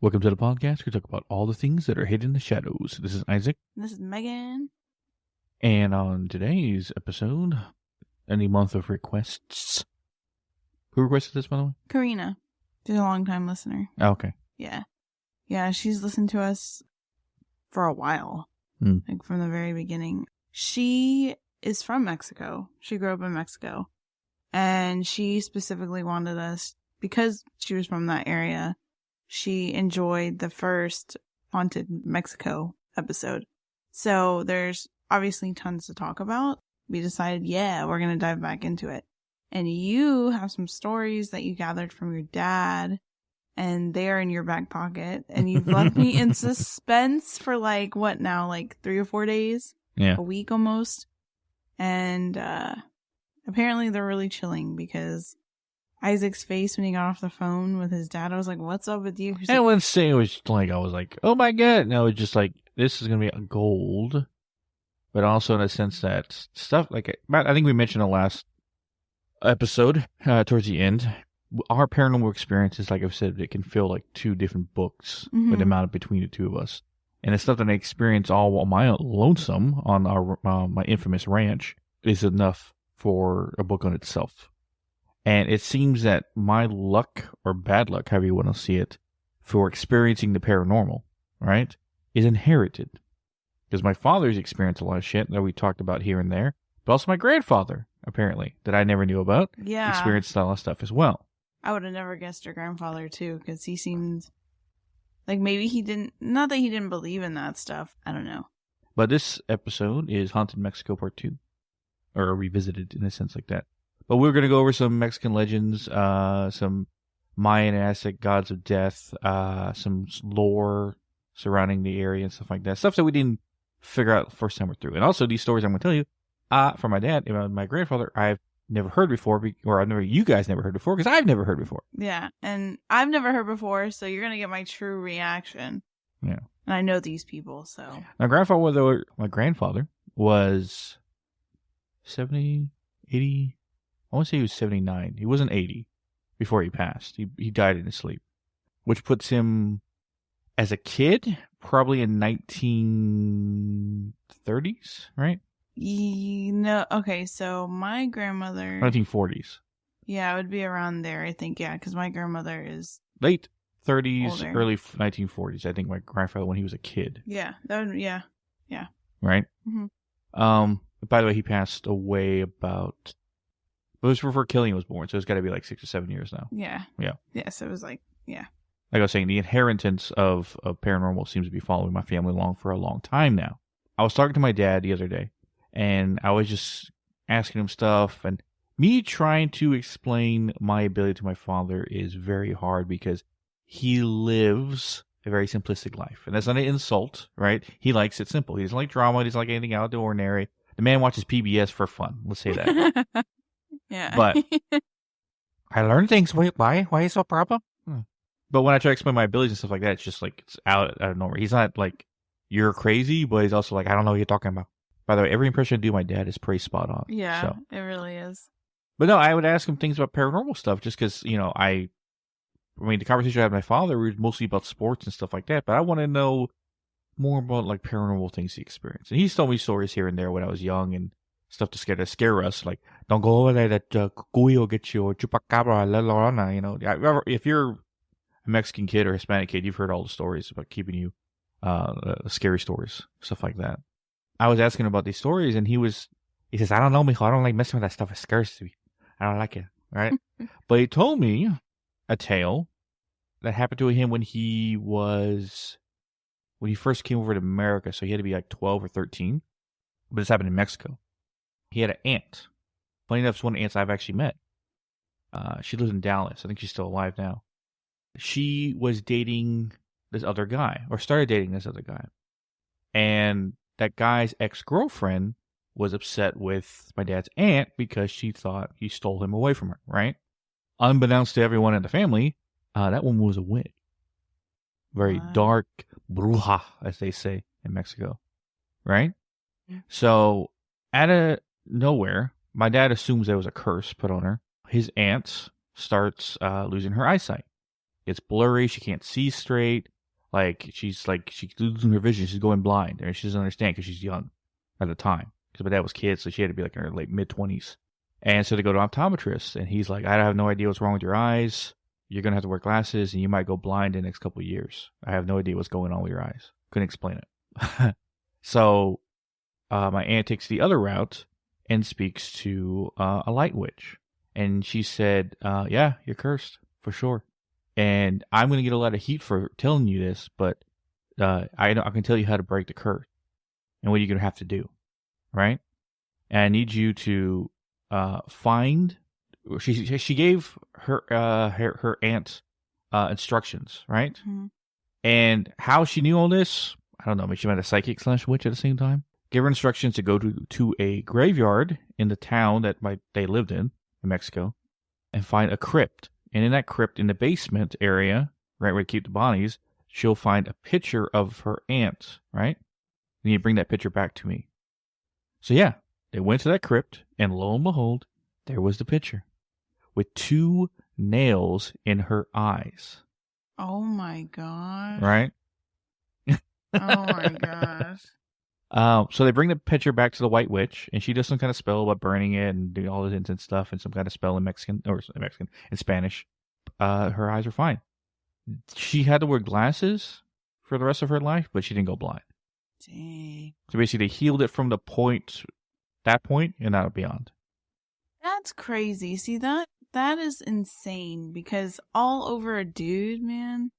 Welcome to the podcast. We talk about all the things that are hidden in the shadows. This is Isaac. This is Megan. And on today's episode, in the month of requests. Who requested this, by the way? Karina. She's a long-time listener. Oh, okay. Yeah. Yeah, she's listened to us for a while. Like from the very beginning. She is from Mexico. She grew up in Mexico. And she specifically wanted us, because she was from that area, she enjoyed the first Haunted Mexico episode. So there's obviously tons to talk about. We decided, we're going to dive back into it. And you have some stories that you gathered from your dad, and they are in your back pocket. And you've left me in suspense for like 3 or 4 days? Yeah. A week almost. And apparently they're really chilling because Isaac's face when he got off the phone with his dad, I was like, what's up with you? I wouldn't say it was like, I was like, oh my God. No, it's just like, this is going to be gold. But also in a sense that stuff like, I think we mentioned the last episode towards the end, our paranormal experiences, like I've said, it can feel like two different books with the amount between the two of us. And the stuff that I experience all on my lonesome on our my infamous ranch is enough for a book on itself. And it seems that my luck, or bad luck, however you want to see it, for experiencing the paranormal, right, is inherited. Because my father's experienced a lot of shit that we talked about here and there, but also my grandfather, apparently, that I never knew about, experienced a lot of stuff as well. I would have never guessed your grandfather, too, because he seemed like maybe he didn't, not that he didn't believe in that stuff. I don't know. But this episode is Haunted Mexico Part 2, or revisited in a sense like that. But we're going to go over some Mexican legends, some Mayan and Aztec gods of death, some lore surrounding the area and stuff like that. Stuff that we didn't figure out the first time we're through. And also these stories I'm going to tell you, from my dad and my grandfather, I've never heard before, or you guys never heard before, because I've never heard before. Yeah, and I've never heard before, so you're going to get my true reaction. Yeah. And I know these people, so. My grandfather was 70, 80... I want to say he was 79. He wasn't 80 before he passed. He died in his sleep, which puts him, as a kid, probably in 1930s, right? No, okay, so my grandmother... 1940s. Yeah, it would be around there, I think, because my grandmother is... Late 30s, older. Early 1940s, I think my grandfather, when he was a kid. Yeah, that would, yeah. Right? Mm-hmm. By the way, he passed away about... It was before Killian was born, so it's got to be like 6 or 7 years now. Yeah. Yeah. Yeah, so it was like, yeah. Like I was saying, the inheritance of paranormal seems to be following my family along for a long time now. I was talking to my dad the other day, and I was just asking him stuff, and me trying to explain my ability to my father is very hard because he lives a very simplistic life. And that's not an insult, right? He likes it simple. He doesn't like drama. He doesn't like anything out of the ordinary. The man watches PBS for fun. Let's say that. Yeah. But I learned things. Why is a problem? But when I try to explain my abilities and stuff like that, it's just like it's out of nowhere. He's not like, you're crazy, but he's also like, I don't know what you're talking about. By the way, every impression I do of my dad is pretty spot on. Yeah, so. It really is. But no, I would ask him things about paranormal stuff just because, the conversation I had with my father was mostly about sports and stuff like that. But I want to know more about like paranormal things he experienced. And he's told me stories here and there when I was young and stuff to scare us, like, don't go over there, that cuy will get you, or chupacabra, la llorona, if you're a Mexican kid or Hispanic kid, you've heard all the stories about keeping you, scary stories, stuff like that. I was asking about these stories, and he says, I don't know, mijo, I don't like messing with that stuff, it scares me, I don't like it, right? But he told me a tale that happened to him when he first came over to America, so he had to be like 12 or 13, but this happened in Mexico. He had an aunt. Funny enough, it's one of the aunts I've actually met. She lives in Dallas. I think she's still alive now. She was dating this other guy, or started dating this other guy. And that guy's ex-girlfriend was upset with my dad's aunt because she thought he stole him away from her, right? Unbeknownst to everyone in the family, that woman was a witch. Very dark, bruja, as they say in Mexico, right? So, out of nowhere, my dad assumes there was a curse put on her. His aunt starts losing her eyesight. It's blurry. She can't see straight. Like she's losing her vision. She's going blind, and she doesn't understand because she's young at the time. Because my dad was kid, so she had to be like in her late mid-20s. And so they go to optometrist, and he's like, I have no idea what's wrong with your eyes. You're gonna have to wear glasses, and you might go blind in the next couple of years. I have no idea what's going on with your eyes. Couldn't explain it. So my aunt takes the other route and speaks to a light witch, and she said, "Yeah, you're cursed for sure." And I'm gonna get a lot of heat for telling you this, but I can tell you how to break the curse and what you're gonna have to do, right? And I need you to find. She gave her aunt instructions, right? Mm-hmm. And how she knew all this, I don't know. Maybe she met a psychic / witch at the same time. Give her instructions to go to a graveyard in the town that they lived in Mexico, and find a crypt. And in that crypt, in the basement area, right where they keep the bodies, she'll find a picture of her aunt, right? And you bring that picture back to me. So yeah, they went to that crypt, and lo and behold, there was the picture with 2 nails in her eyes. Oh my gosh. Right? Oh my gosh. So they bring the picture back to the White Witch, and she does some kind of spell about burning it and doing all this instant stuff, and some kind of spell in in Spanish. Her eyes are fine. She had to wear glasses for the rest of her life, but she didn't go blind. Dang. So basically, they healed it from that point, and not beyond. That's crazy. See, that is insane, because all over a dude, man.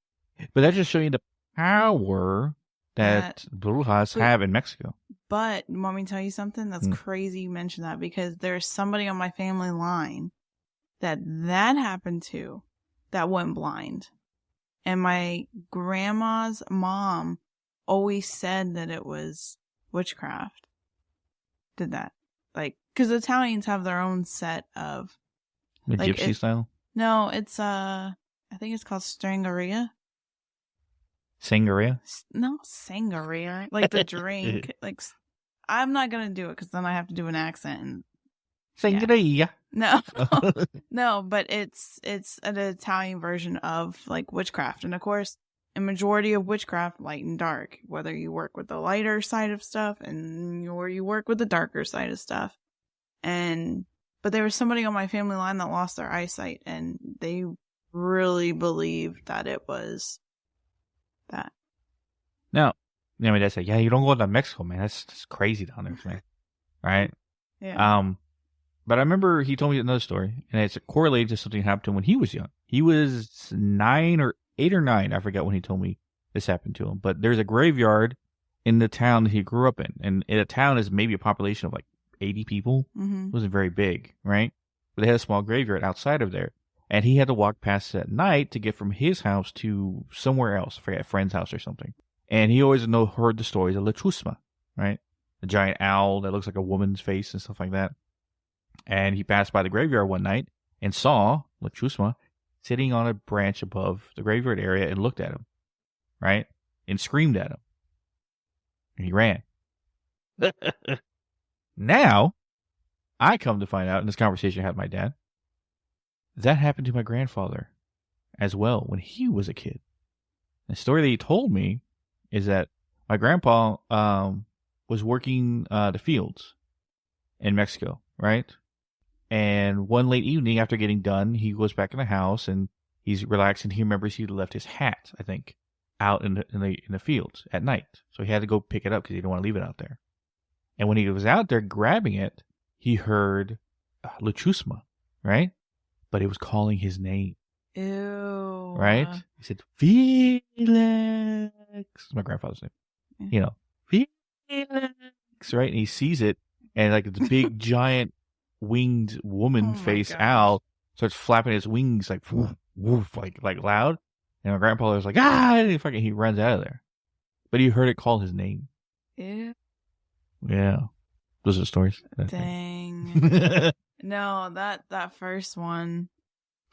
But that just shows you the power that brujas have in Mexico. But want me to tell you something? That's crazy you mentioned that, because there's somebody on my family line that happened to that went blind. And my grandma's mom always said that it was witchcraft. Did that. Like, because Italians have their own set of... The gypsy style? No, it's, I think it's called Strangeria. Sangria? No, sangria. Like the drink. Like, I'm not going to do it because then I have to do an accent. And, Sangria. No. No, but it's an Italian version of, like, witchcraft. And, of course, a majority of witchcraft, light and dark. Whether you work with the lighter side of stuff or you work with the darker side of stuff. But there was somebody on my family line that lost their eyesight, and they really believed that it was that. No. I mean, that's like, yeah, you don't go to Mexico, man. That's crazy down there, man. Right? Yeah. But I remember he told me another story, and it's correlated to something that happened to him when he was young. He was 8 or 9. I forget when he told me this happened to him. But there's a graveyard in the town that he grew up in. And a town is maybe a population of like 80 people. Mm-hmm. It wasn't very big, right? But they had a small graveyard outside of there. And he had to walk past it at night to get from his house to somewhere else. I forget, a friend's house or something. And he always heard the stories of La Chusma, right? The giant owl that looks like a woman's face and stuff like that. And he passed by the graveyard one night and saw La Chusma sitting on a branch above the graveyard area and looked at him, right? And screamed at him. And he ran. Now, I come to find out in this conversation I had with my dad, that happened to my grandfather as well when he was a kid. The story that he told me is that my grandpa was working the fields in Mexico, right? And one late evening after getting done, he goes back in the house and he's relaxing. He remembers he left his hat, I think, out in the fields at night. So he had to go pick it up because he didn't want to leave it out there. And when he was out there grabbing it, he heard La Chusma, right? But it was calling his name. Ew. Right? He said, Felix. That's my grandfather's name. Yeah. You know, Felix, right? And he sees it, and like the big, giant, winged woman face owl starts flapping his wings like, woof, woof, like loud. And my grandpa was like, and he runs out of there. But he heard it call his name. Ew. Yeah. Those are the stories. Dang. No, that first one.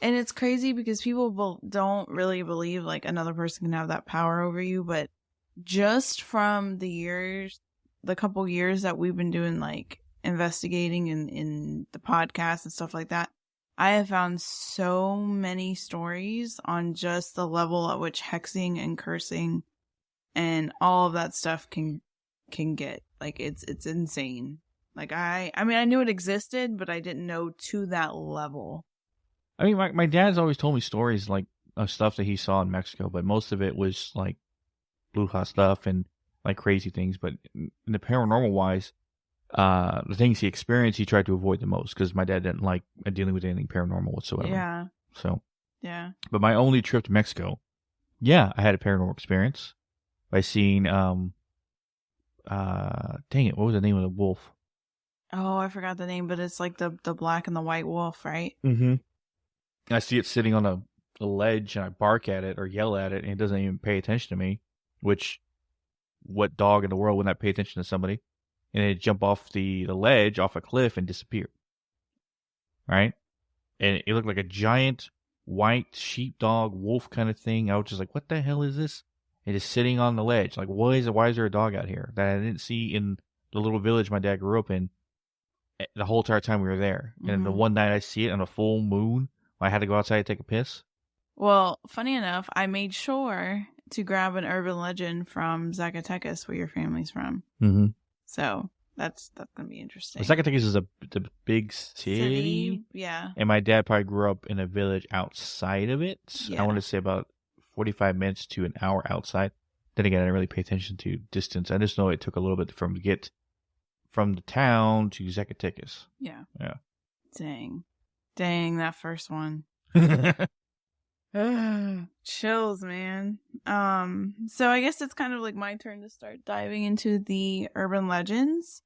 And it's crazy because people don't really believe like another person can have that power over you. But just from the couple years that we've been doing like investigating in the podcast and stuff like that, I have found so many stories on just the level at which hexing and cursing and all of that stuff can get, like, it's insane. Like, I mean, I knew it existed, but I didn't know to that level. I mean, my dad's always told me stories, like, of stuff that he saw in Mexico, but most of it was, like, bruja stuff and, like, crazy things. But in the paranormal wise, the things he experienced, he tried to avoid the most, because my dad didn't like dealing with anything paranormal whatsoever. Yeah. So. Yeah. But my only trip to Mexico, I had a paranormal experience by seeing, dang it, what was the name of the wolf? Oh, I forgot the name, but it's like the black and the white wolf, right? Mm-hmm. I see it sitting on a ledge, and I bark at it or yell at it, and it doesn't even pay attention to me. Which, what dog in the world would not pay attention to somebody? And it jump off the ledge, off a cliff, and disappear. Right? And it looked like a giant white sheepdog wolf kind of thing. I was just like, what the hell is this? It is sitting on the ledge. Like, why is there a dog out here that I didn't see in the little village my dad grew up in the whole entire time we were there? Mm-hmm. And the one night I see it on a full moon, I had to go outside to take a piss. Well, funny enough, I made sure to grab an urban legend from Zacatecas, where your family's from. Mm-hmm. So that's going to be interesting. Zacatecas is the big city. Yeah. And my dad probably grew up in a village outside of it. Yeah. I want to say about 45 minutes to an hour outside. Then again, I didn't really pay attention to distance. I just know it took a little bit to get from the town to Zacatecas. Yeah. Yeah. Dang, that first one. Chills, man. So I guess it's kind of like my turn to start diving into the urban legends.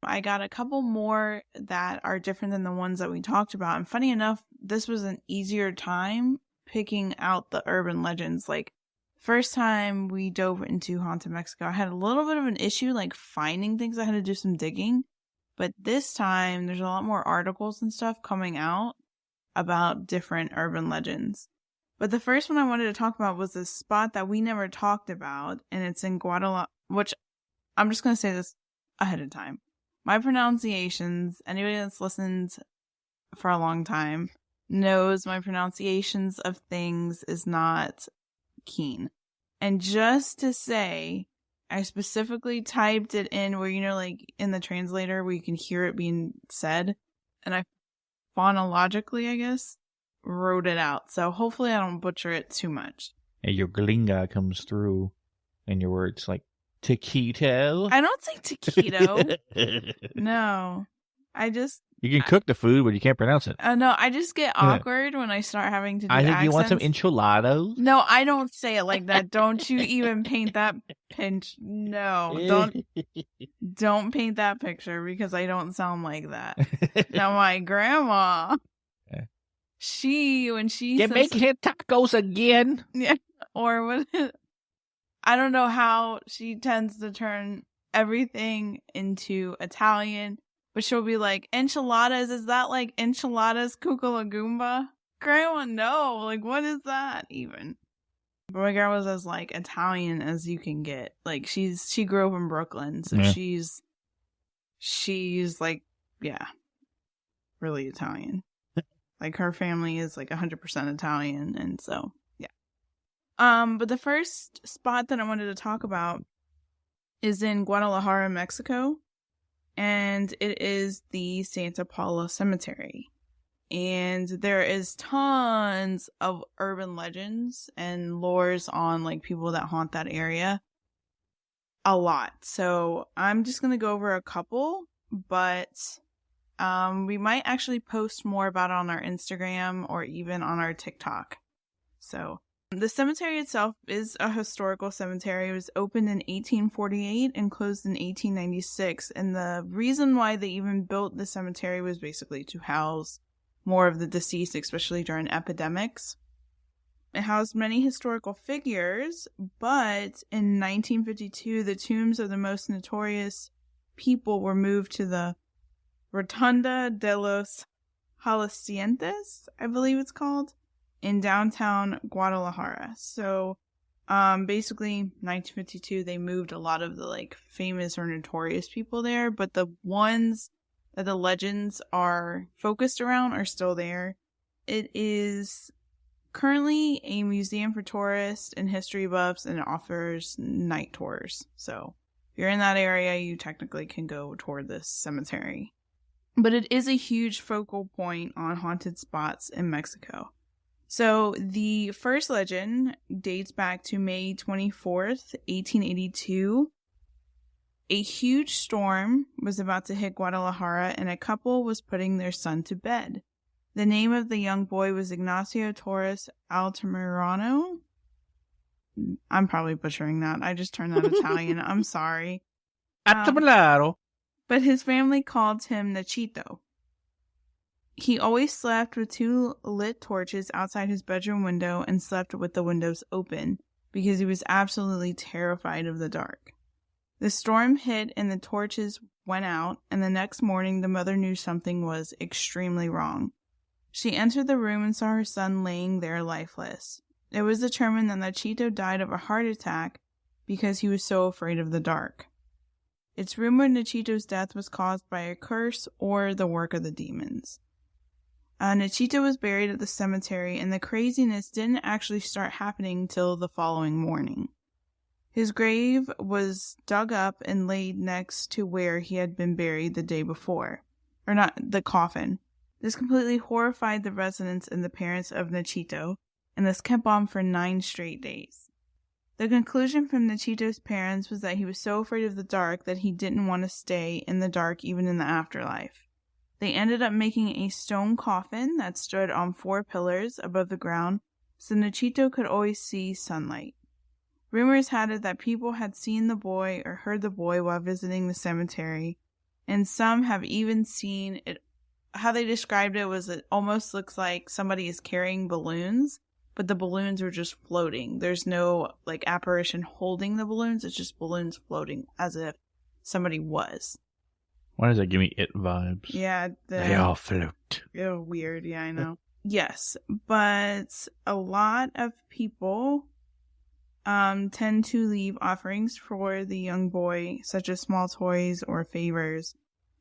I got a couple more that are different than the ones that we talked about. And funny enough, this was an easier time picking out the urban legends. Like, first time we dove into Haunted Mexico, I had a little bit of an issue, like, finding things. I had to do some digging. But this time, there's a lot more articles and stuff coming out about different urban legends. But the first one I wanted to talk about was this spot that we never talked about, and it's in Guadalajara, which I'm just going to say this ahead of time. My pronunciations, anybody that's listened for a long time knows my pronunciations of things is not keen. And just to say, I specifically typed it in where, you know, like in the translator where you can hear it being said, and I phonologically, I guess, wrote it out. So hopefully I don't butcher it too much. And your glinga comes through in your words, like taquito. I don't say taquito. No. You can cook the food, but you can't pronounce it. No, I just get awkward when I start having to do accents. You want some enchiladas? No, I don't say it like that. Don't you even paint that pinch. No, don't paint that picture, because I don't sound like that. Now my grandma, when she You're making it tacos again. Yeah, or what? I don't know how she tends to turn everything into Italian, but she'll be like, enchiladas, is that like enchiladas cucalagumba? Grandma, no, like, what is that even? But my grandma's as like Italian as you can get. Like, she grew up in Brooklyn, so yeah. she's like, yeah, really Italian. Like, her family is like 100% Italian, and so yeah. But the first spot that I wanted to talk about is in Guadalajara, Mexico, and it is the Santa Paula Cemetery. And there is tons of urban legends and lores on like people that haunt that area. A lot. So I'm just going to go over a couple, but we might actually post more about it on our Instagram or even on our TikTok. So the cemetery itself is a historical cemetery. It was opened in 1848 and closed in 1896. And the reason why they even built the cemetery was basically to house more of the deceased, especially during epidemics. It housed many historical figures, but in 1952, the tombs of the most notorious people were moved to the Rotunda de los Jaliscienses, I believe it's called, in downtown Guadalajara. So, basically, 1952, they moved a lot of the, like, famous or notorious people there, but the ones that the legends are focused around are still there. It is currently a museum for tourists and history buffs, and it offers night tours. So if you're in that area, you technically can go toward this cemetery. But it is a huge focal point on haunted spots in Mexico. So the first legend dates back to May 24th, 1882. A huge storm was about to hit Guadalajara, and a couple was putting their son to bed. The name of the young boy was Ignacio Torres Altamirano. I'm probably butchering that. I just turned that Italian. I'm sorry. But his family called him Nachito. He always slept with 2 lit torches outside his bedroom window and slept with the windows open because he was absolutely terrified of the dark. The storm hit and the torches went out, and the next morning the mother knew something was extremely wrong. She entered the room and saw her son laying there lifeless. It was determined that Nachito died of a heart attack because he was so afraid of the dark. It's rumored Nachito's death was caused by a curse or the work of the demons. Nachito was buried at the cemetery, and the craziness didn't actually start happening till the following morning. His grave was dug up and laid next to where he had been buried the day before. Or not, the coffin. This completely horrified the residents and the parents of Nachito, and this kept on for 9 straight days. The conclusion from Nachito's parents was that he was so afraid of the dark that he didn't want to stay in the dark even in the afterlife. They ended up making a stone coffin that stood on 4 pillars above the ground, so Nachito could always see sunlight. Rumors had it that people had seen the boy or heard the boy while visiting the cemetery, and some have even seen it. How they described it was it almost looks like somebody is carrying balloons, but the balloons were just floating. There's no apparition holding the balloons, it's just balloons floating as if somebody was. Why does that give me It vibes? Yeah. They all float. Oh, weird. Yeah, I know. Yes, but a lot of people tend to leave offerings for the young boy, such as small toys or favors.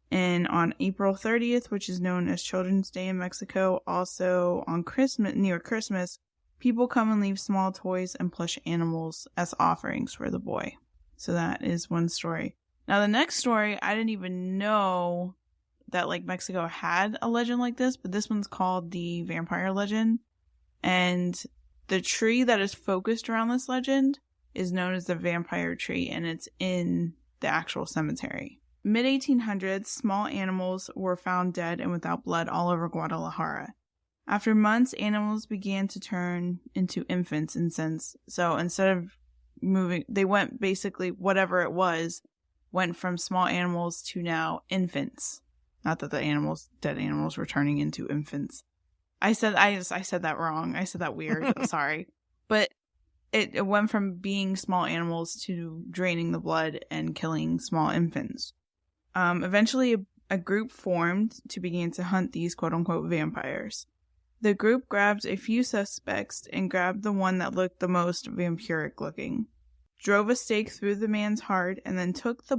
And on April 30th, which is known as Children's Day in Mexico, also on near Christmas, people come and leave small toys and plush animals as offerings for the boy. So that is one story. Now, the next story, I didn't even know that Mexico had a legend like this, but this one's called the vampire legend. And the tree that is focused around this legend is known as the vampire tree, and it's in the actual cemetery. Mid-1800s, small animals were found dead and without blood all over Guadalajara. After months, animals began to turn into infants, so instead of moving, they went basically, whatever it was, went from small animals to now infants. Not that the dead animals were turning into infants. I said that wrong. I said that weird. Sorry. But it went from being small animals to draining the blood and killing small infants. Eventually, a group formed to begin to hunt these quote-unquote vampires. The group grabbed a few suspects and grabbed the one that looked the most vampiric looking. Drove a stake through the man's heart and then took the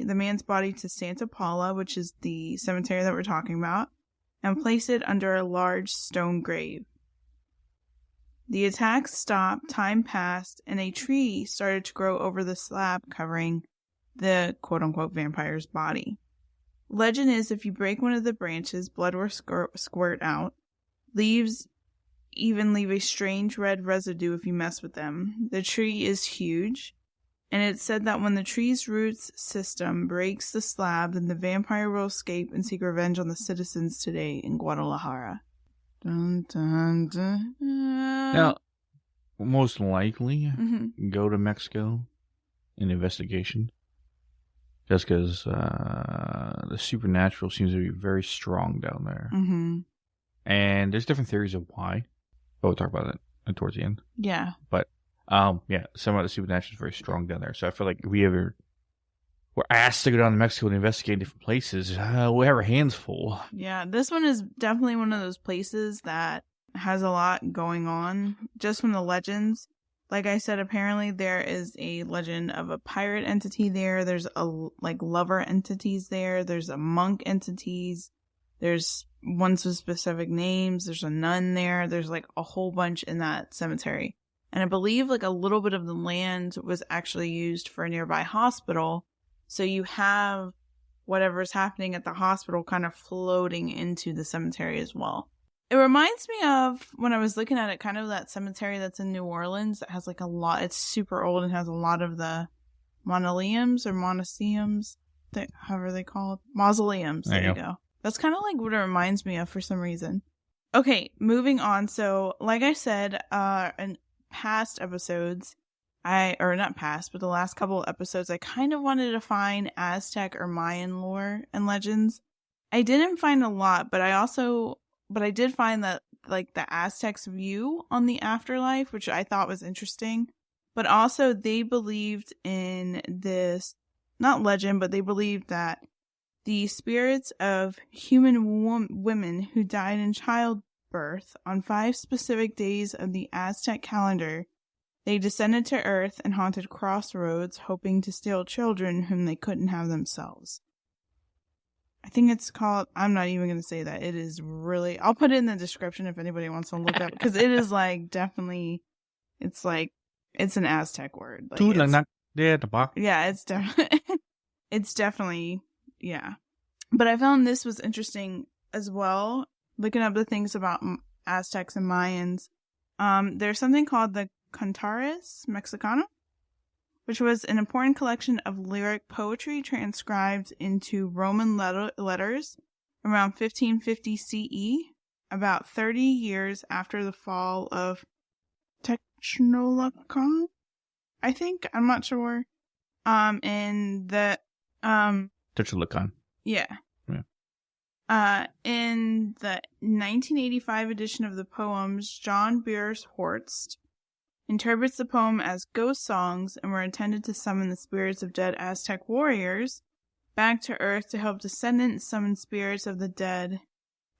man's body to Santa Paula, which is the cemetery that we're talking about, and placed it under a large stone grave. The attack stopped, time passed, and a tree started to grow over the slab covering the quote-unquote vampire's body. Legend is if you break one of the branches, blood will squirt out. Leaves even leave a strange red residue if you mess with them. The tree is huge, and it's said that when the tree's roots system breaks the slab, then the vampire will escape and seek revenge on the citizens today in Guadalajara. Dun, dun, dun. Now, most likely go to Mexico in investigation. Just because the supernatural seems to be very strong down there. Mm-hmm. And there's different theories of why. But we'll talk about that towards the end. Yeah. But, some of the supernatural is very strong down there. So I feel like if we ever were asked to go down to Mexico and investigate different places, we'll have our hands full. Yeah, this one is definitely one of those places that has a lot going on. Just from the legends. Like I said, apparently there is a legend of a pirate entity there. There's lover entities there. There's a monk entities. There's ones with specific names. There's a nun there. There's like a whole bunch in that cemetery. And I believe like a little bit of the land was actually used for a nearby hospital. So you have whatever's happening at the hospital kind of floating into the cemetery as well. It reminds me of, when I was looking at it, kind of that cemetery that's in New Orleans that has like a lot, it's super old and has a lot of the mausoleums or monasteums, however they call it. Mausoleums. There you go. That's kind of like what it reminds me of for some reason. Okay, moving on. So, like I said, in past episodes, the last couple of episodes, I kind of wanted to find Aztec or Mayan lore and legends. I didn't find a lot, but I did find that like the Aztecs' view on the afterlife, which I thought was interesting. But also they believed in this, not legend, but they believed that the spirits of human women who died in childbirth on 5 specific days of the Aztec calendar, they descended to Earth and haunted crossroads, hoping to steal children whom they couldn't have themselves. I think it's called, I'm not even going to say that. It is really, I'll put it in the description if anybody wants to look up, because it is like definitely, it's an Aztec word. Like it's definitely, yeah. But I found this was interesting as well, looking up the things about Aztecs and Mayans. There's something called the Cantares Mexicana, which was an important collection of lyric poetry transcribed into Roman letters around 1550 CE, about 30 years after the fall of Technolocon, I think. I'm not sure. In the Technolocon. Yeah. In the 1985 edition of the poems, John Beers-Horst interprets the poem as ghost songs and were intended to summon the spirits of dead Aztec warriors back to Earth to help descendants summon spirits of the dead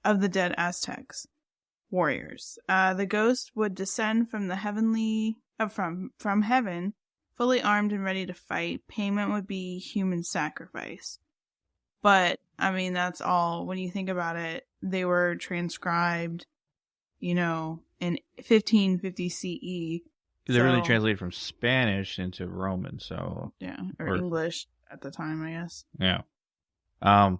Aztecs warriors. The ghost would descend from the from heaven, fully armed and ready to fight. Payment would be human sacrifice. But I mean, that's all. When you think about it, they were transcribed, in 1550 CE. They really translated from Spanish into Roman, so yeah, or English at the time, I guess. Yeah. I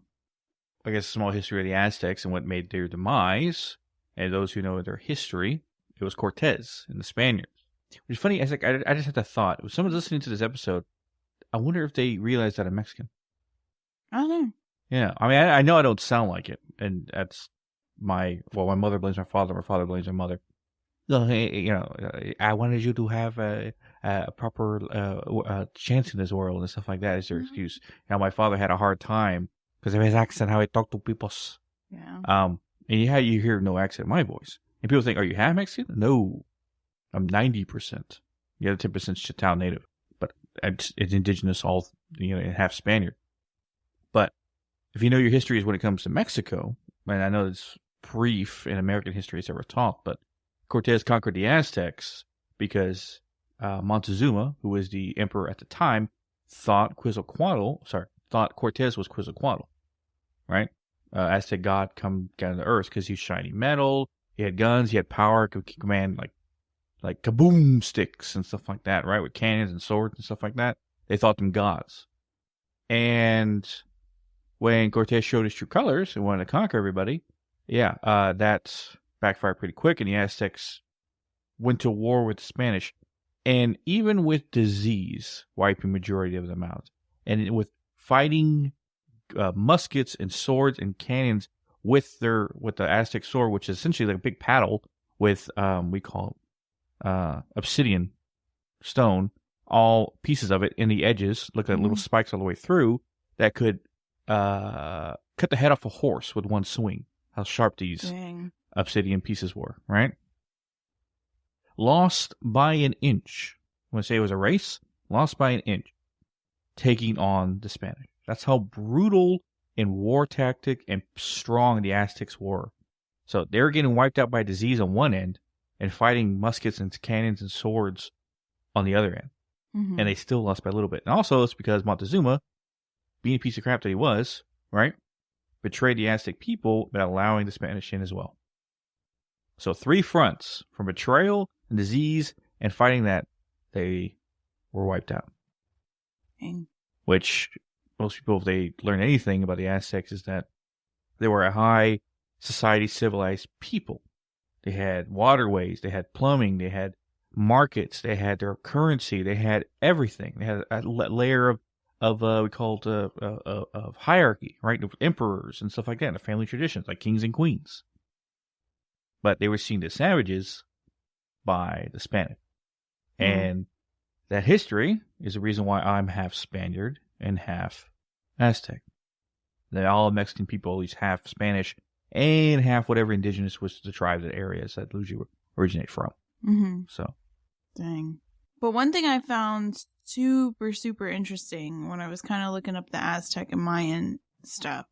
guess a small history of the Aztecs and what made their demise, and those who know their history, it was Cortez and the Spaniards. Which is funny. I just had the thought. If someone's listening to this episode, I wonder if they realize that I'm Mexican. I don't know. Yeah, I mean, I know I don't sound like it, and that's my mother blames my father blames my mother. So, I wanted you to have a proper chance in this world and stuff like that is their excuse. My father had a hard time because of his accent, how he talked to people. Yeah. And you hear no accent in my voice. And people think, are you half Mexican? No. I'm 90%. The other 10% is Chitao native. But it's indigenous, all, and half Spaniard. But if you know your histories when it comes to Mexico, and I know it's brief in American history it's ever taught, but Cortez conquered the Aztecs because Montezuma, who was the emperor at the time, thought Cortez was Quetzalcoatl, right? Aztec god come down to earth because he's shiny metal, he had guns, he had power, could command like kaboom sticks and stuff like that, right? With cannons and swords and stuff like that. They thought them gods. And when Cortez showed his true colors and wanted to conquer everybody, that backfired pretty quick, and the Aztecs went to war with the Spanish. And even with disease wiping majority of them out, and with fighting muskets and swords and cannons with the Aztec sword, which is essentially like a big paddle with we call obsidian stone, all pieces of it in the edges, look like little spikes all the way through, that could cut the head off a horse with one swing. How sharp these obsidian pieces were, right? Lost by an inch. When I say it was a race, lost by an inch, taking on the Spanish. That's how brutal and war tactic and strong the Aztecs were. So they were getting wiped out by disease on one end and fighting muskets and cannons and swords on the other end. Mm-hmm. And they still lost by a little bit. And also it's because Montezuma, being a piece of crap that he was, right? betrayed the Aztec people by allowing the Spanish in as well. So 3 fronts, from betrayal and disease and fighting that, they were wiped out. Dang. Which most people, if they learn anything about the Aztecs, is that they were a high society civilized people. They had waterways, they had plumbing, they had markets, they had their currency, they had everything. They had a layer of we call it of hierarchy, right? Of emperors and stuff like that, the family traditions, like kings and queens. But they were seen as savages by the Spanish. And that history is the reason why I'm half Spaniard and half Aztec. That all Mexican people, at least half Spanish and half whatever indigenous was the tribes and areas that usually originate from. Mm-hmm. So, dang. But one thing I found super, super interesting when I was kind of looking up the Aztec and Mayan stuff,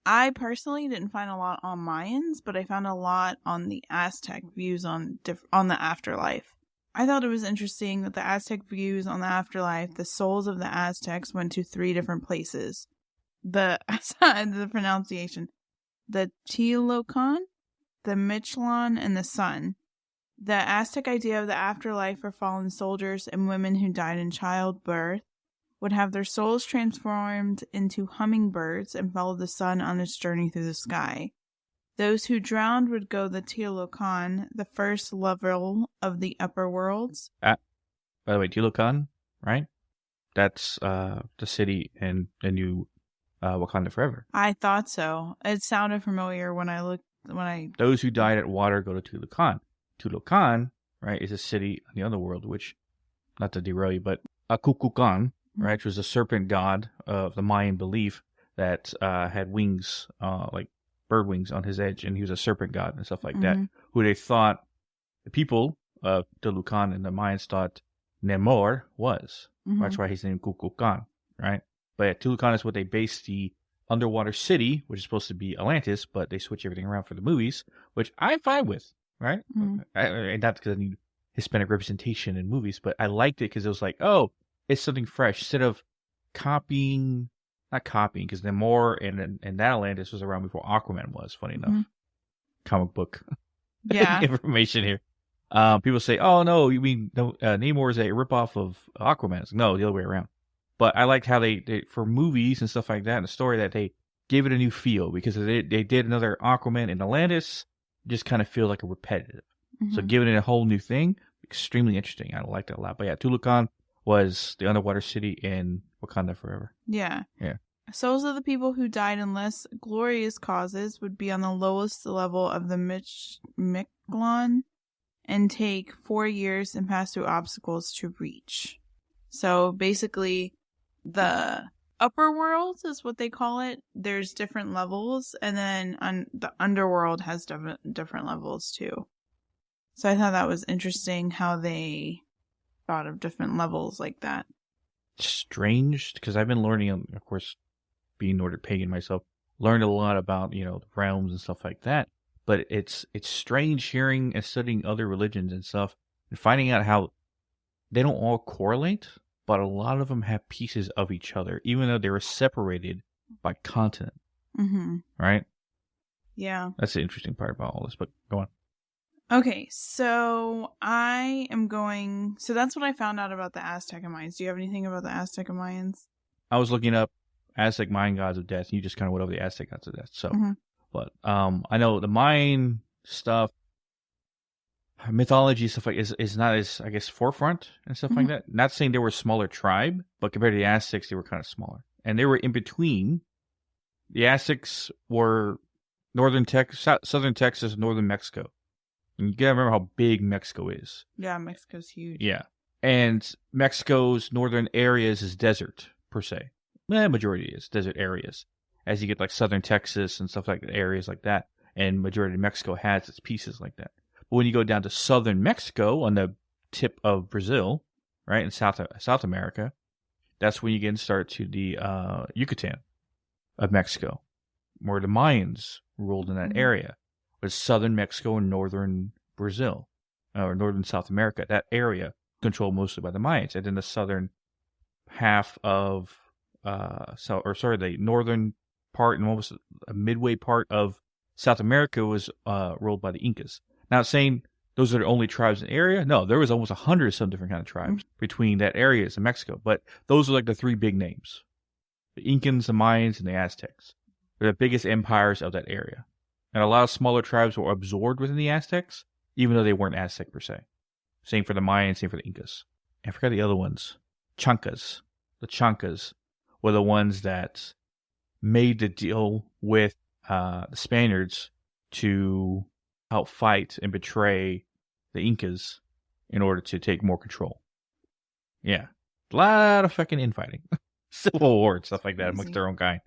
I personally didn't find a lot on Mayans, but I found a lot on the Aztec views on the afterlife. I thought it was interesting that the Aztec views on the afterlife, the souls of the Aztecs went to 3 different places. The pronunciation, the Teolocan, the Mictlan, and the Sun. The Aztec idea of the afterlife for fallen soldiers and women who died in childbirth would have their souls transformed into hummingbirds and follow the sun on its journey through the sky. Those who drowned would go the Teolocan, the first level of the upper worlds. By the way, Teolocan, right? That's the city in the new Wakanda Forever. I thought so. It sounded familiar when Those who died at water go to Teolocan. Teolocan, right, is a city in the underworld, which, not to derail you, but Kukulkan, right, which was a serpent god of the Mayan belief that had wings, like bird wings on his edge, and he was a serpent god and stuff like that, who they thought, the people of Teolocan and the Mayans thought Namor was. That's why he's named Kukulkan, right? But Teolocan is what they based the underwater city, which is supposed to be Atlantis, but they switch everything around for the movies, which I'm fine with, right? And not because I need Hispanic representation in movies, but I liked it because it was like, oh, it's something fresh. Instead of not copying, because Namor and that Atlantis was around before Aquaman was, funny enough. Comic book information here. People say, oh, no, you mean Namor is a ripoff of Aquaman. It's like, no, the other way around. But I liked how they, for movies and stuff like that, and the story, that they gave it a new feel, because they did another Aquaman in Atlantis, just kind of feel like a repetitive. So giving it a whole new thing, extremely interesting. I liked it a lot. But yeah, Teolocan was the underwater city in Wakanda Forever. Yeah. Yeah. Souls of the people who died in less glorious causes would be on the lowest level of the Mictlan and take 4 years and pass through obstacles to reach. So basically, the upper world is what they call it. There's different levels, and then the underworld has different levels too. So I thought that was interesting how they thought of different levels like that. Strange, because I've been learning, of course, being Nordic pagan myself, learned a lot about, the realms and stuff like that. But it's strange hearing and studying other religions and stuff and finding out how they don't all correlate, but a lot of them have pieces of each other, even though they were separated by continent. Right? Yeah. That's the interesting part about all this, but go on. Okay, so so that's what I found out about the Aztec and Mayans. Do you have anything about the Aztec and Mayans? I was looking up Aztec Mayan gods of death, and you just kind of went over the Aztec gods of death. So, but I know the Mayan stuff, mythology stuff like is not as, I guess, forefront and stuff like that. Not saying they were a smaller tribe, but compared to the Aztecs, they were kind of smaller, and they were in between. The Aztecs were southern Texas, northern Mexico. And you gotta remember how big Mexico is. Yeah, Mexico's huge. Yeah. And Mexico's northern areas is desert, per se. Majority is desert areas. As you get like southern Texas and stuff like that, areas like that. And majority of Mexico has its pieces like that. But when you go down to southern Mexico, on the tip of Brazil, right, in South America, that's when you get and start to the Yucatan of Mexico, where the Mayans ruled in that area. Was southern Mexico and northern Brazil, or northern South America. That area controlled mostly by the Mayans, and then the southern half of the northern part and almost a midway part of South America was ruled by the Incas. Not saying those are the only tribes in the area. No, there was almost 100 of some different kind of tribes between that areas in Mexico. But those are like the three big names: the Incans, the Mayans, and the Aztecs. They're the biggest empires of that area. And a lot of smaller tribes were absorbed within the Aztecs, even though they weren't Aztec per se. Same for the Mayans, same for the Incas. I forgot the other ones. Chancas. The Chancas were the ones that made the deal with the Spaniards to help fight and betray the Incas in order to take more control. Yeah. A lot of fucking infighting. Civil war and stuff like that amongst their own kind.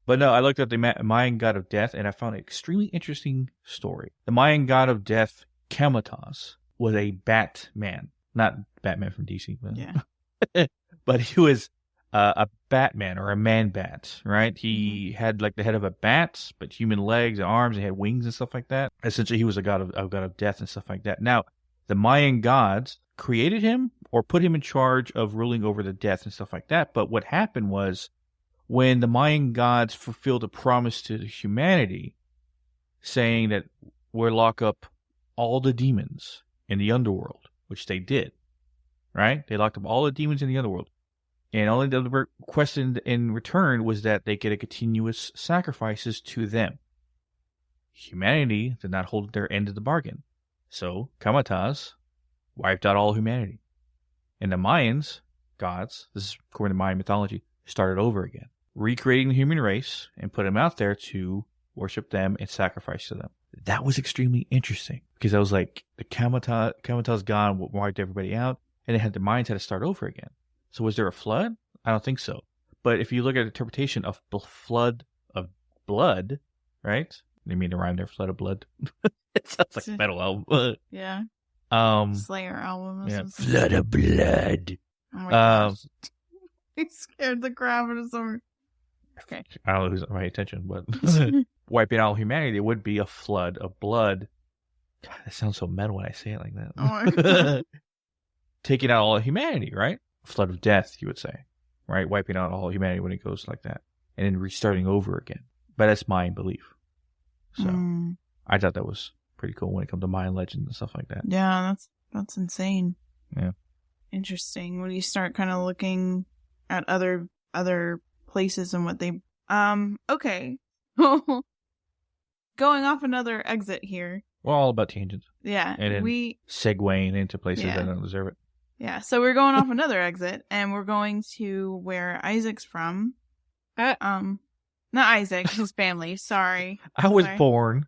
But no, I looked at the Mayan god of death, and I found an extremely interesting story. The Mayan god of death, Kamatas, was a Batman. Not Batman from DC, but, yeah. but he was a Batman or a man-bat, right? He had like the head of a bat, but human legs and arms, and he had wings and stuff like that. Essentially, he was a god of death and stuff like that. Now, the Mayan gods created him or put him in charge of ruling over the death and stuff like that. But what happened was, when the Mayan gods fulfilled a promise to humanity, saying that we'll lock up all the demons in the underworld, which they did, right? They locked up all the demons in the underworld. And only the request in return was that they get a continuous sacrifices to them. Humanity did not hold their end of the bargain. So, Kamatas wiped out all humanity. And the Mayans, gods, this is according to Mayan mythology, started over again, recreating the human race and put them out there to worship them and sacrifice to them. That was extremely interesting because I was like, the Kamatas god wiped everybody out, and they had the Mayans had to start over again. So was there a flood? I don't think so. But if you look at the interpretation of flood of blood, right? They mean to rhyme there, flood of blood. It sounds like a metal album. Yeah. Slayer album. Yeah. Flood of blood. Oh my gosh. I scared the crap out of someone. Okay. I don't know who's paying attention, but wiping out humanity, it would be a flood of blood. God, that sounds so metal when I say it like that. Oh my God. Taking out all of humanity, right? Flood of death, you would say, right? Wiping out all humanity when it goes like that, and then restarting over again. But that's Mayan belief. So I thought that was pretty cool when it comes to Mayan legends and stuff like that. Yeah, that's insane. Yeah. Interesting. When you start kind of looking at other places and what they okay. Going off another exit here. We're all about tangents. Yeah. And then segueing into places that don't deserve it. Yeah, so we're going off another exit, and we're going to where Isaac's from. Not Isaac, his family. Sorry. I was born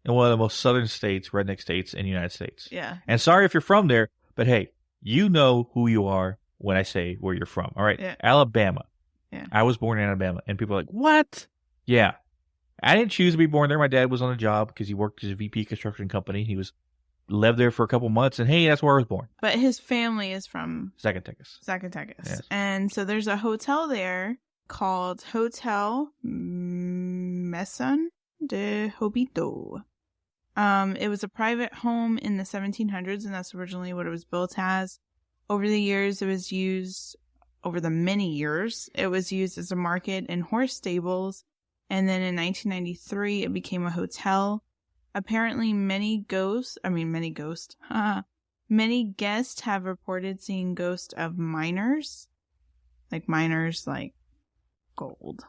in one of the most southern states, redneck states in the United States. Yeah. And sorry if you're from there, but hey, you know who you are when I say where you're from. All right? Yeah. Alabama. Yeah. I was born in Alabama, and people are like, what? Yeah. I didn't choose to be born there. My dad was on a job because he worked as a VP construction company. He lived there for a couple months, and hey, that's where I was born. But his family is from Zacatecas. Yes. And so there's a hotel there called Hotel Meson de Hobito. It was a private home in the 1700s, and that's originally what it was built as. Over the many years, it was used as a market and horse stables. And then in 1993, it became a hotel. Apparently, many guests have reported seeing ghosts of miners. Like miners, like gold.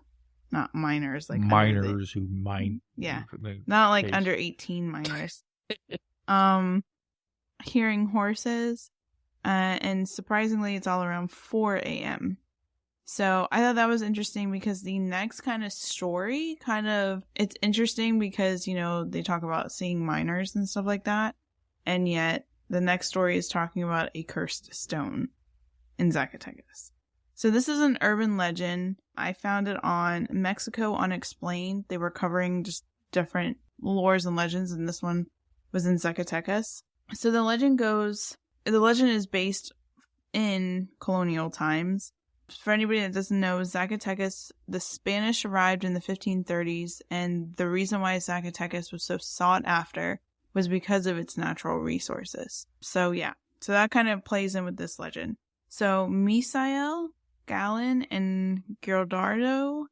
Not miners, like miners who mine. Yeah. Not like under 18 miners. Hearing horses. And surprisingly, it's all around 4 a.m. So I thought that was interesting because the next kind of story it's interesting because, they talk about seeing miners and stuff like that. And yet the next story is talking about a cursed stone in Zacatecas. So this is an urban legend. I found it on Mexico Unexplained. They were covering just different lores and legends, and this one was in Zacatecas. So the legend is based in colonial times. For anybody that doesn't know, Zacatecas, the Spanish arrived in the 1530s, and the reason why Zacatecas was so sought after was because of its natural resources. So yeah, so that kind of plays in with this legend. So Misael, Galen, and Gildardo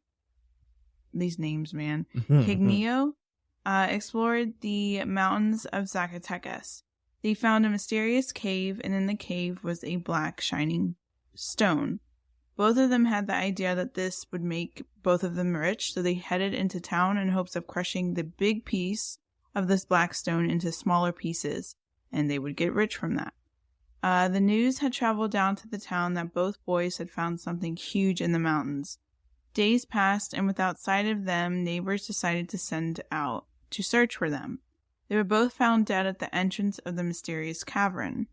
these names, man. Hignio explored the mountains of Zacatecas. They found a mysterious cave, and in the cave was a black shining stone. Both of them had the idea that this would make both of them rich, so they headed into town in hopes of crushing the big piece of this black stone into smaller pieces, and they would get rich from that. The news had traveled down to the town that both boys had found something huge in the mountains. Days passed, and without sight of them, neighbors decided to send out to search for them. They were both found dead at the entrance of the mysterious cavern.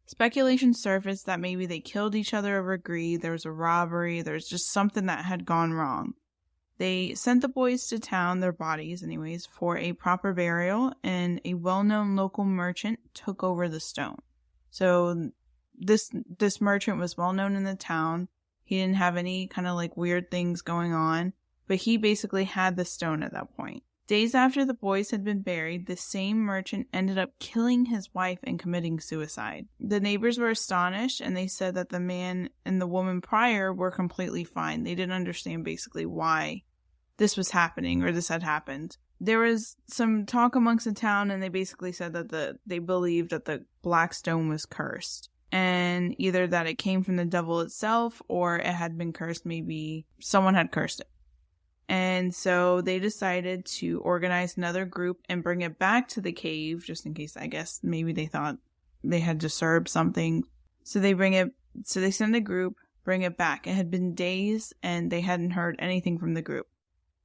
Speculation surfaced that maybe they killed each other over greed, there was a robbery, there was just something that had gone wrong. They sent the boys to town, their bodies anyways, for a proper burial, and a well-known local merchant took over the stone. So this merchant was well-known in the town. He didn't have any kind of like weird things going on, but he basically had the stone at that point. Days after the boys had been buried, the same merchant ended up killing his wife and committing suicide. The neighbors were astonished, and they said that the man and the woman prior were completely fine. They didn't understand basically why this was happening or this had happened. There was some talk amongst the town, and they basically said that they believed that the black stone was cursed. And either that it came from the devil itself, or it had been cursed, maybe someone had cursed it. And so they decided to organize another group and bring it back to the cave, just in case, I guess, maybe they thought they had disturbed something. So they send a group, bring it back. It had been days, and they hadn't heard anything from the group.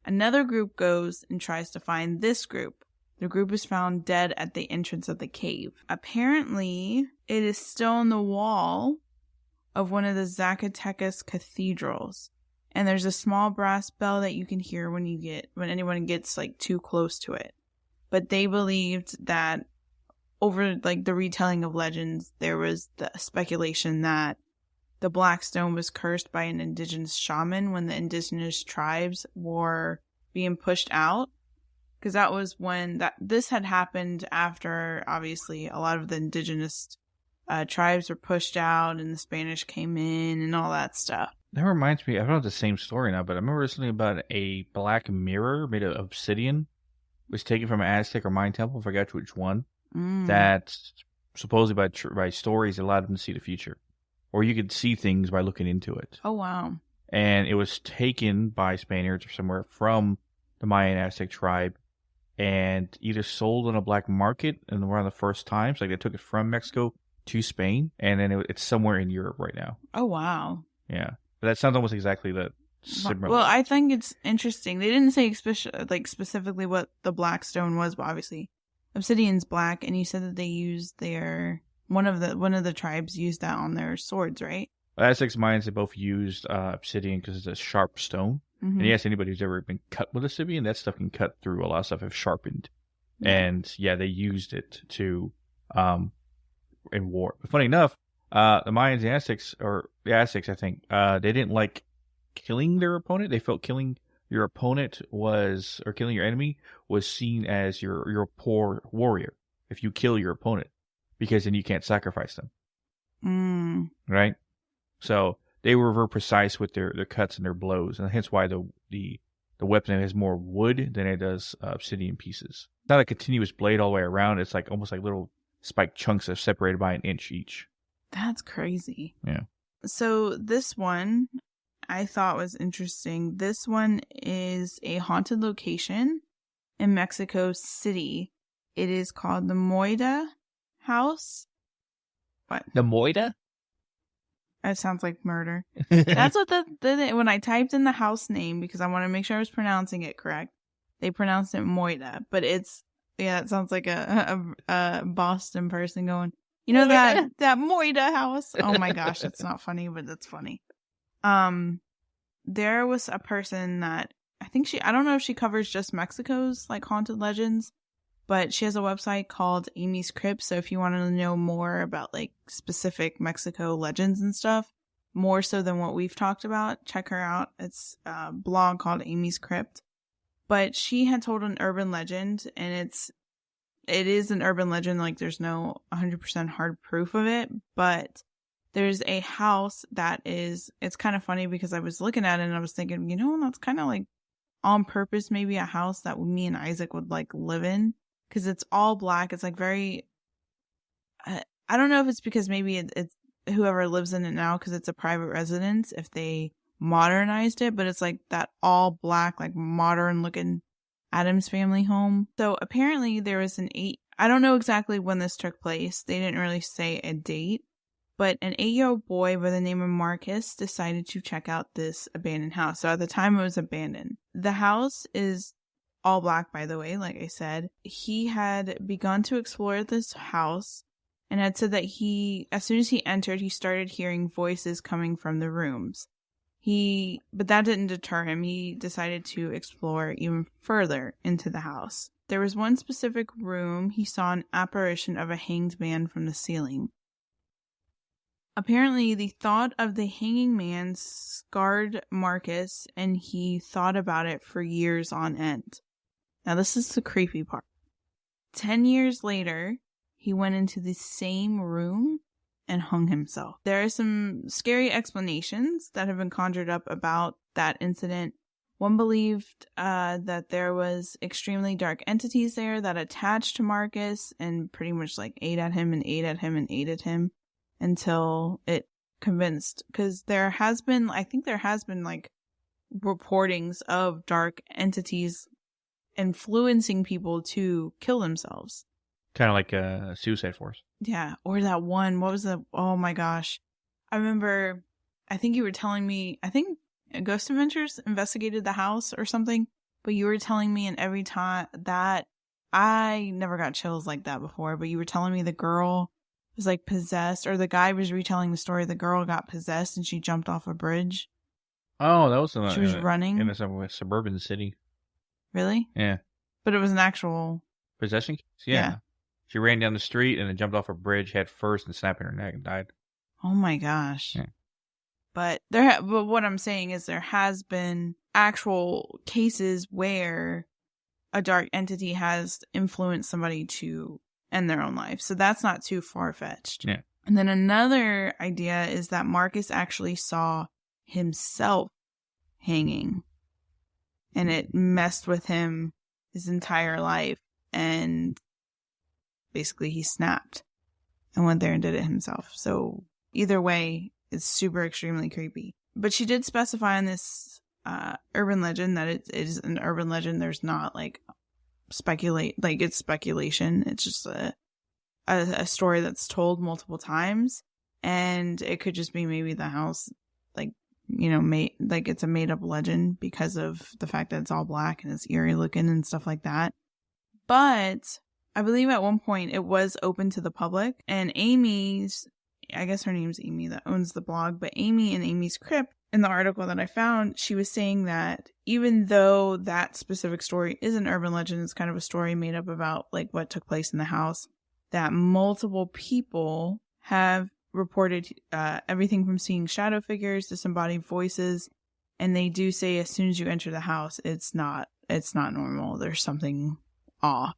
Another group goes and tries to find this group. The group is found dead at the entrance of the cave. Apparently, it is still on the wall of one of the Zacatecas cathedrals. And there's a small brass bell that you can hear when anyone gets like too close to it. But they believed that over like the retelling of legends, there was the speculation that the black stone was cursed by an indigenous shaman when the indigenous tribes were being pushed out. Because that was when this had happened after, obviously, a lot of the indigenous tribes were pushed out and the Spanish came in and all that stuff. That reminds me, I don't know the same story now, but I remember something about a black mirror made of obsidian. It was taken from an Aztec or Mayan temple, I forgot which one. That supposedly by stories allowed them to see the future. Or you could see things by looking into it. Oh, wow. And it was taken by Spaniards or somewhere from the Mayan Aztec tribe and either sold on a black market in one of the first times. Like they took it from Mexico to Spain, and then it's somewhere in Europe right now. Oh, wow. Yeah. But that sounds almost exactly similar. Well, I think it's interesting. They didn't say specifically what the black stone was, but obviously obsidian's black, and you said that they used one of the tribes used that on their swords, right? Aztecs, Mayans, they both used obsidian because it's a sharp stone. Mm-hmm. And yes, anybody who's ever been cut with obsidian, that stuff can cut through a lot of stuff if sharpened. Yeah. And yeah, they used it to in war. But funny enough, the Mayans and the Aztecs, I think, they didn't like killing their opponent. They felt killing your opponent or killing your enemy was seen as you're a poor warrior if you kill your opponent, because then you can't sacrifice them. Right? So they were very precise with their cuts and their blows, and hence why the weapon has more wood than it does obsidian pieces. It's not a continuous blade all the way around. It's like almost like little spiked chunks that are separated by an inch each. That's crazy. Yeah. So this one I thought was interesting. This one is a haunted location in Mexico City. It is called the Moida House. What? The Moida? That sounds like murder. That's what when I typed in the house name, because I want to make sure I was pronouncing it correct, they pronounced it Moida, but it sounds like a Boston person going, you know, that Moida house. Oh my gosh, it's not funny, but it's funny. There was a person that I don't know if she covers just Mexico's like haunted legends, but she has a website called Amy's Crypt. So if you want to know more about like specific Mexico legends and stuff, more so than what we've talked about, check her out. It's a blog called Amy's Crypt. But she had told an urban legend, and it is an urban legend. Like there's no 100% hard proof of it, but there's a house that it's kind of funny because I was looking at it and I was thinking, you know, that's kind of like on purpose maybe a house that me and Isaac would like live in, because it's all black. It's like very, I don't know if it's because maybe it's whoever lives in it now, because it's a private residence, if they modernized it, but it's like that all black, like modern looking Addams Family home. So apparently there was I don't know exactly when this took place. They didn't really say a date, but an 8-year-old boy by the name of Marcus decided to check out this abandoned house. So at the time it was abandoned. The house is all black, by the way, like I said. He had begun to explore this house and had said that as soon as he entered, he started hearing voices coming from the rooms. But that didn't deter him. He decided to explore even further into the house. There was one specific room he saw an apparition of a hanged man from the ceiling. Apparently, the thought of the hanging man scarred Marcus, and he thought about it for years on end. Now, this is the creepy part. 10 years later, he went into the same room and hung himself. There are some scary explanations that have been conjured up about that incident. One believed that there was extremely dark entities there that attached to Marcus and pretty much like ate at him and ate at him and ate at him until it convinced. Because I think there has been like reportings of dark entities influencing people to kill themselves. Kind of like a Suicide Force. Yeah, or that one. What was the? Oh my gosh, I remember. I think you were telling me. I think Ghost Adventures investigated the house or something. But you were telling me, and every time that I never got chills like that before. But you were telling me the girl was like possessed, or the guy was retelling the story. The girl got possessed and she jumped off a bridge. Oh, that was she was running in a suburban city. Really? Yeah. But it was an actual possession case? Yeah. She ran down the street and then jumped off a bridge head first and snapped in her neck and died. Oh my gosh. Yeah. But what I'm saying is there has been actual cases where a dark entity has influenced somebody to end their own life. So that's not too far-fetched. Yeah. And then another idea is that Marcus actually saw himself hanging. And it messed with him his entire life. And basically he snapped and went there and did it himself. So either way, it's super extremely creepy. But she did specify in this urban legend that it is an urban legend. There's not like it's speculation. It's just a story that's told multiple times, and it could just be maybe the house, like, you know, it's a made up legend because of the fact that it's all black and it's eerie looking and stuff like that. But I believe at one point it was open to the public, and I guess her name's Amy that owns the blog, but Amy and Amy's Crypt, in the article that I found, she was saying that even though that specific story is an urban legend, it's kind of a story made up about like what took place in the house, that multiple people have reported everything from seeing shadow figures, disembodied voices, and they do say as soon as you enter the house, it's not normal. There's something off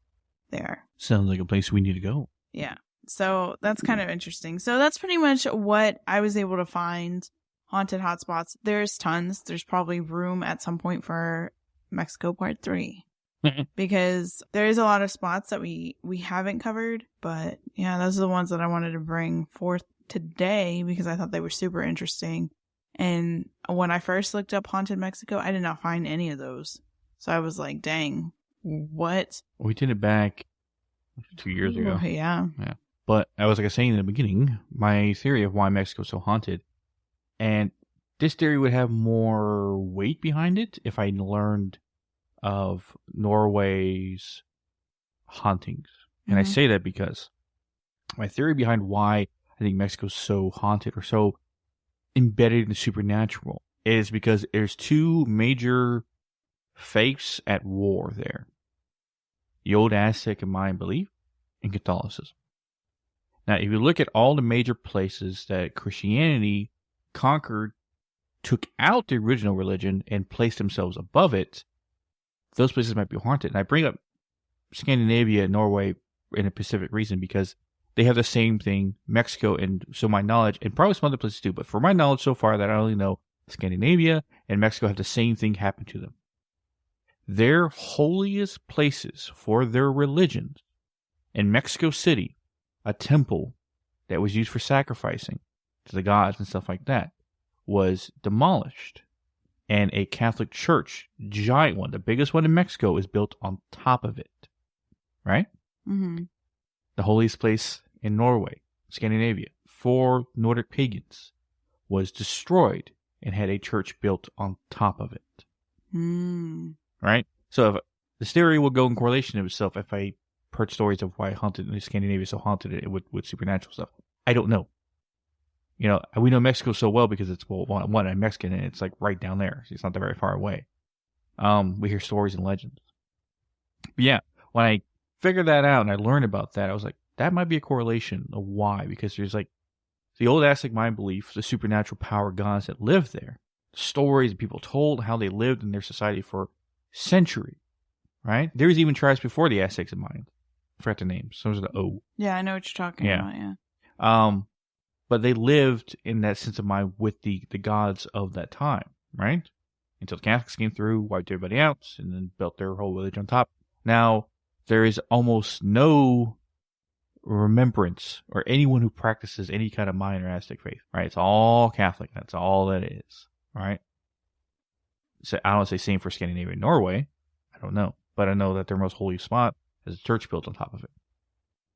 there. Sounds like a place we need to go. Yeah. So that's kind of interesting. So that's pretty much what I was able to find. Haunted hotspots. There's tons. There's probably room at some point for Mexico Part 3. Because there is a lot of spots that we haven't covered. But yeah, those are the ones that I wanted to bring forth today because I thought they were super interesting. And when I first looked up Haunted Mexico, I did not find any of those. So I was like, dang, what? We did it back 2 years ago. Yeah. But I was saying in the beginning, my theory of why Mexico's so haunted, and this theory would have more weight behind it if I learned of Norway's hauntings. And I say that because my theory behind why I think Mexico's so haunted or so embedded in the supernatural is because there's two major faiths at war there. The old Aztec and Mayan belief and Catholicism. Now, if you look at all the major places that Christianity conquered, took out the original religion, and placed themselves above it, those places might be haunted. And I bring up Scandinavia and Norway in a specific reason because they have the same thing, Mexico, and so my knowledge, and probably some other places too, but for my knowledge so far that I only know, Scandinavia and Mexico have the same thing happen to them. their holiest places for their religions in Mexico City, a temple that was used for sacrificing to the gods and stuff like that, was demolished. And a Catholic church, giant one, the biggest one in Mexico, is built on top of it. Right? Mm-hmm. The holiest place in Norway, Scandinavia, for Nordic pagans, was destroyed and had a church built on top of it. Mm. Right? So if the theory will go in correlation of itself if I heard stories of why Scandinavia is so haunted with supernatural stuff. I don't know. You know, we know Mexico so well because it's, well, one, I'm Mexican and it's like right down there. So it's not that very far away. We hear stories and legends. But yeah, when I figured that out and I learned about that, I was like, that might be a correlation of why. Because there's like the old Aztec Mayan belief, the supernatural power gods that lived there, stories that people told, how they lived in their society for centuries, right? There was even tribes before the Aztecs and Mayans. I forgot the names. Those are the O. Yeah, I know what you're talking about, yeah. But they lived in that sense of mind with the gods of that time, right? Until the Catholics came through, wiped everybody out, and then built their whole religion on top. Now, there is almost no remembrance or anyone who practices any kind of Mayan or Aztec faith, right? It's all Catholic. That's all that is, right? So I don't say same for Scandinavia and Norway. I don't know. But I know that their most holy spot has a church built on top of it.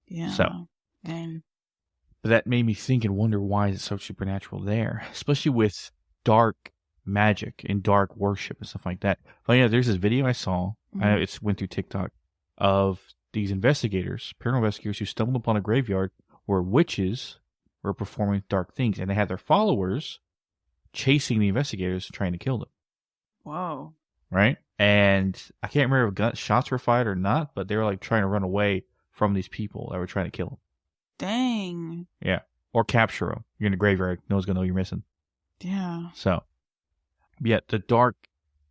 Yeah. So, and but that made me think and wonder why is it so supernatural there, especially with dark magic and dark worship and stuff like that. But yeah, there's this video I saw. Mm-hmm. It went through TikTok of these investigators, paranormal investigators, who stumbled upon a graveyard where witches were performing dark things, and they had their followers chasing the investigators and trying to kill them. Whoa. Right? And I can't remember if shots were fired or not, but they were like trying to run away from these people that were trying to kill them. Dang. Yeah. Or capture them. You're in a graveyard. No one's going to know you're missing. Yeah. So, yet the dark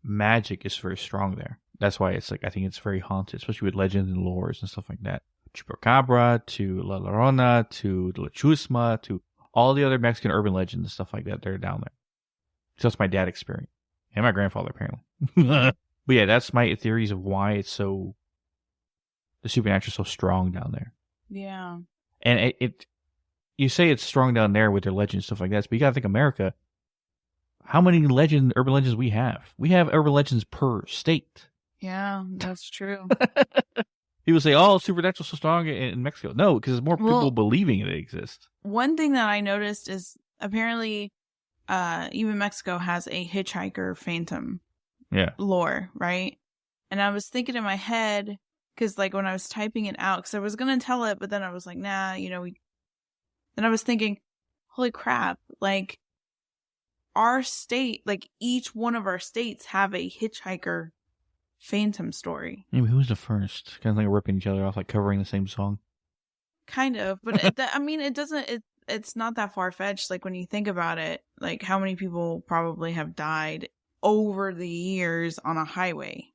magic is very strong there. That's why it's like, I think it's very haunted, especially with legends and lores and stuff like that. Chupacabra, to La Llorona, to La Chusma, to all the other Mexican urban legends and stuff like that. They're down there. So that's my dad experience. And my grandfather, apparently. But yeah, that's my theories of why it's so, the supernatural is so strong down there. Yeah. And it you say it's strong down there with their legends and stuff like that, but you gotta think America, how many urban legends we have? We have urban legends per state. Yeah, that's true. People say, oh, supernatural so strong in Mexico. No, because there's more people believing it exists. One thing that I noticed is apparently even Mexico has a hitchhiker phantom lore, right? And I was thinking in my head, because like when I was typing it out, because I was going to tell it, but then I was like, nah, then I was thinking, holy crap, like our state, like each one of our states have a hitchhiker phantom story. Yeah, who's the first? Kind of like ripping each other off, like covering the same song. Kind of, but I mean, it's not that far-fetched. Like when you think about it, like how many people probably have died over the years on a highway,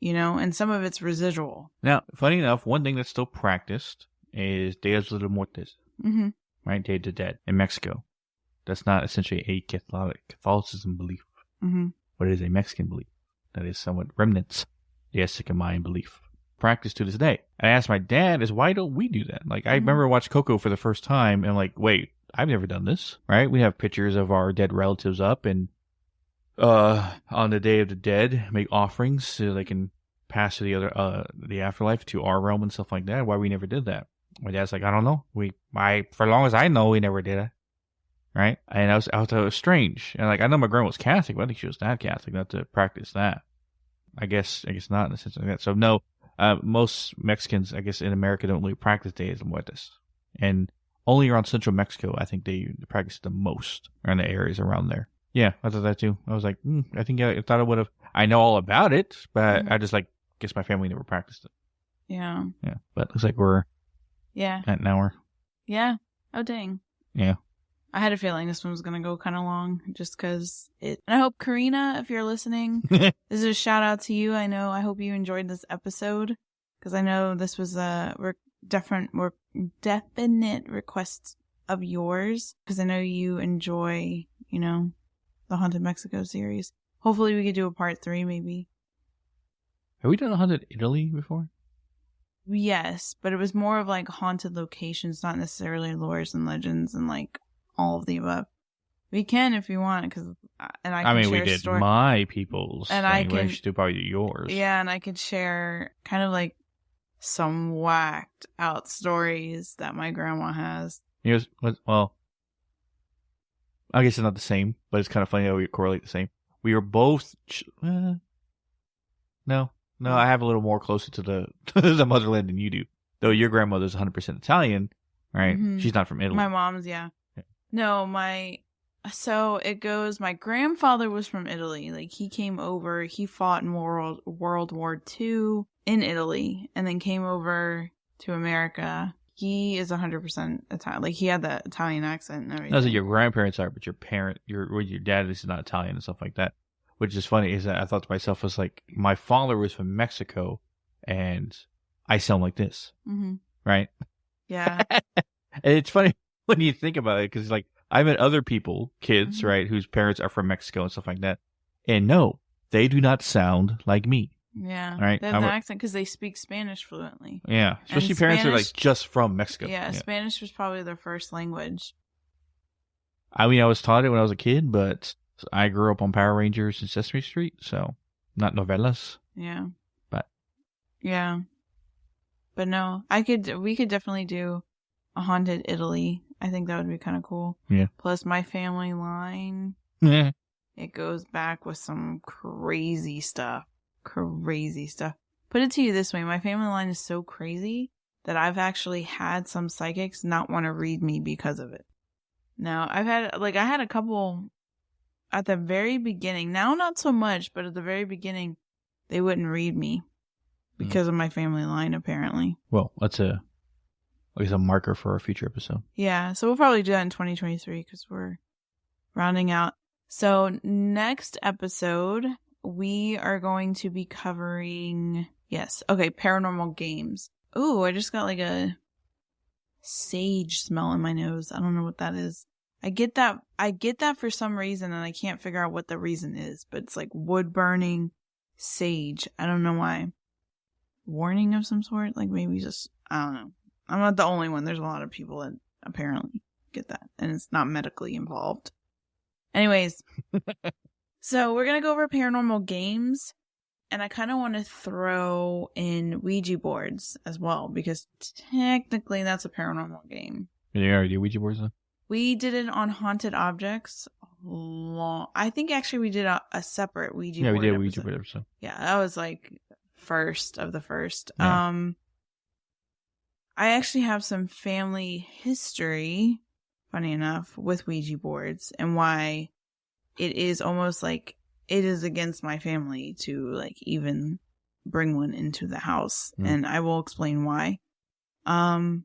and some of it's residual. Now, funny enough, one thing that's still practiced is Dia de los Muertos, right? Day of the Dead in Mexico. That's not essentially a Catholicism belief, but it is a Mexican belief that is somewhat remnants the Aztec and Mayan belief. Practice to this day. And I asked my dad, why don't we do that? Like, I remember watching Coco for the first time, and I'm like, wait, I've never done this, right? We have pictures of our dead relatives up, and on the Day of the Dead, make offerings so they can pass to the afterlife, to our realm and stuff like that. Why we never did that? My dad's like, I don't know. For as long as I know, we never did it. Right? And I thought it was strange. And like, I know my grandma was Catholic, but I think she was that Catholic not to practice that. I guess not in a sense like that. So no, most Mexicans, I guess in America, don't really practice Dia de Muertos. And only around central Mexico, I think they practice the most around the areas around there. Yeah, I thought that too. I was like, I think I thought I would have. I know all about it, but I just guess my family never practiced it. Yeah. Yeah, but it looks like we're at an hour. Yeah. Oh, dang. Yeah. I had a feeling this one was going to go kind of long just because it. And I hope, Karina, if you're listening, this is a shout out to you. I hope you enjoyed this episode because I know this was a more definite request of yours because I know you enjoy, the Haunted Mexico series. Hopefully we could do a part 3 maybe. Have we done Haunted Italy before? Yes, but it was more of like haunted locations, not necessarily lores and legends and like all of the above. We can if you want, because I mean, we did my people's, and I can do probably yours. Yeah, and I could share kind of like some whacked out stories that my grandma has. Yes, well, I guess it's not the same, but it's kind of funny how we correlate the same. We were both. No, I have a little more closer to the the motherland than you do. Though your grandmother's 100% Italian, right? Mm-hmm. She's not from Italy. My mom's, yeah. No, so it goes, my grandfather was from Italy. Like, he came over, he fought in World War II in Italy, and then came over to America. He is 100% Italian. Like, he had that Italian accent and everything. That's what your grandparents are, but your dad is not Italian and stuff like that. Which is funny, is that I thought to myself, was like, my father was from Mexico, and I sound like this. Mm-hmm. Right? Yeah. And it's funny when you think about it, because, like, I met other people, kids, mm-hmm. right, whose parents are from Mexico and stuff like that. And no, they do not sound like me. Yeah. Right? They have an accent because they speak Spanish fluently. Yeah. Especially parents who are, like, just from Mexico. Yeah, Spanish was probably their first language. I mean, I was taught it when I was a kid, but I grew up on Power Rangers and Sesame Street, so not novellas. Yeah. But. Yeah. But no, we could definitely do a Haunted Italy. I think that would be kind of cool. Yeah. Plus, my family line, it goes back with some crazy stuff. Crazy stuff. Put it to you this way, my family line is so crazy that I've actually had some psychics not want to read me because of it. Now, I had a couple at the very beginning. Now, not so much, but at the very beginning, they wouldn't read me because of my family line, apparently. Well, that's a marker for a future episode. Yeah, so we'll probably do that in 2023 because we're rounding out. So next episode, we are going to be covering, paranormal games. Ooh, I just got like a sage smell in my nose. I don't know what that is. I get that for some reason, and I can't figure out what the reason is, but it's like wood burning, sage. I don't know why. Warning of some sort? Like maybe just, I don't know. I'm not the only one. There's a lot of people that apparently get that, and it's not medically involved. Anyways, so we're going to go over paranormal games, and I kind of want to throw in Ouija boards as well, because technically that's a paranormal game. You already do Ouija boards then? We did it on haunted objects. I think actually we did a separate Ouija board. Yeah, we did a Ouija board episode. Yeah, that was like first of the first. Yeah. I actually have some family history, funny enough, with Ouija boards and why it is almost like it is against my family to like even bring one into the house. And I will explain why. And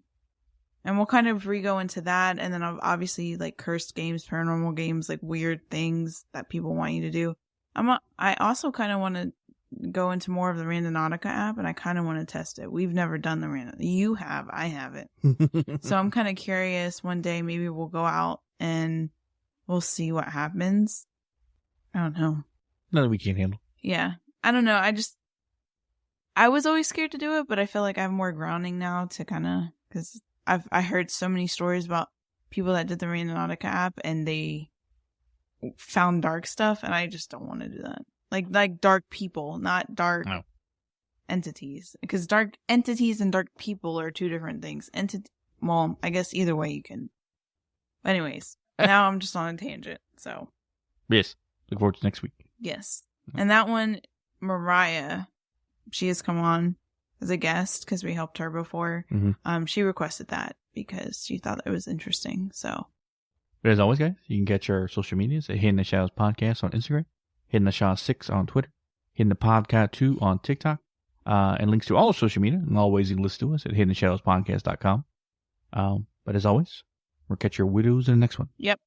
we'll kind of re-go into that. And then obviously like cursed games, paranormal games, like weird things that people want you to do. I also kind of want to go into more of the Randonautica app, and I kind of want to test it. We've never done the Randonautica. You have. I haven't. So I'm kind of curious. One day maybe we'll go out and we'll see what happens. I don't know. Nothing we can't handle. Yeah. I don't know. I was always scared to do it, but I feel like I have more grounding now to kind of, because I heard so many stories about people that did the Randonautica app and they found dark stuff, and I just don't want to do that. Like dark people, not dark entities. Because dark entities and dark people are two different things. Well, I guess either way you can. But anyways, now I'm just on a tangent. So. Yes. Look forward to next week. Yes. And that one, Mariah, she has come on as a guest because we helped her before. Mm-hmm. She requested that because she thought it was interesting. So. But as always, guys, you can catch our social medias at Hidden the Shadows Podcast on Instagram, Hidden the Shadows 6 on Twitter, Hidden the Podcast 2 on TikTok, and links to all of social media and all ways you can listen to us at hiddentheshadowspodcast.com. But as always, we'll catch your widows in the next one. Yep.